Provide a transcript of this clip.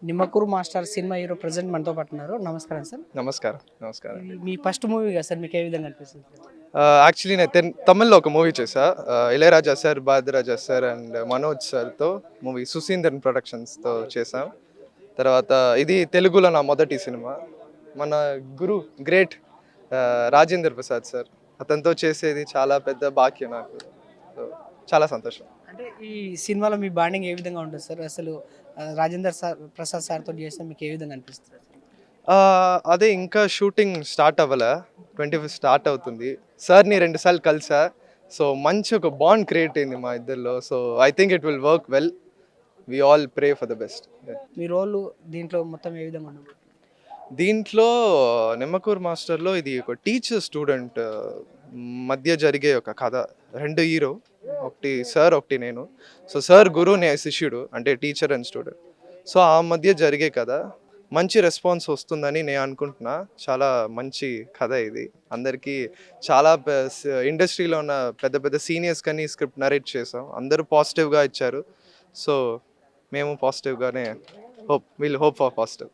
Nimmakuru master cinema hero present మనతో పాటు ఉన్నారు. నమస్కారం సార్. నమస్కారం నమస్కారం ఇది మీ ఫస్ట్ మూవీ కదా సార్, మీకు ఏ విధంగా అనిపిస్తుంది? యాక్చువల్లీ నేను తమిళ్లో ఒక మూవీ చేశా. Ilaiyaraaja sir, Bharathiraja sir and Manoj సార్తో మూవీ సుసీందర్ ప్రొడక్షన్స్తో చేశాం. తర్వాత ఇది తెలుగులో నా మొదటి సినిమా. మన గురు గ్రేట్ రాజేంద్ర ప్రసాద్ సార్, అతనితో చేసేది చాలా పెద్ద భాగ్యం నాకు. సో చాలా సంతోషం. అంటే ఈ సినిమాలో మీ బాండింగ్ ఏ విధంగా ఉంటుంది సార్? అసలు రాజేందర్ సార్ ప్రసాద్ సార్తో చేస్తే మీకు ఏ విధంగా అనిపిస్తుంది? అదే ఇంకా షూటింగ్ స్టార్ట్ అవ్వలే, 25 స్టార్ట్ అవుతుంది. సార్ని 2 సార్లు కలిసా. సో మంచి ఒక బాండ్ క్రియేట్ అయింది మా ఇద్దరిలో. So I think it will work well. We all pray for the best. మీ రోల్ దీంట్లో మొత్తం ఏ విధంగా ఉండదు? దీంట్లో నిమ్మకూరు మాస్టర్లో ఇది ఒక టీచర్ స్టూడెంట్ మధ్య జరిగే ఒక కథ. 2 హీరో, ఒకటి సార్ ఒకటి నేను. సో సార్ గురు, నేను శిష్యుడు, అంటే టీచర్ అండ్ స్టూడెంట్. సో ఆ మధ్య జరిగే కథ. మంచి రెస్పాన్స్ వస్తుందని నేను అనుకుంటున్నా. చాలా మంచి కథ ఇది. అందరికీ చాలా ఇండస్ట్రీలో ఉన్న పెద్ద పెద్ద సీనియర్స్ కానీ స్క్రిప్ట్ నరేట్ చేసాం. అందరూ పాజిటివ్గా ఇచ్చారు. సో మేము పాజిటివ్గానే హోప్ ఫర్ పాజిటివ్.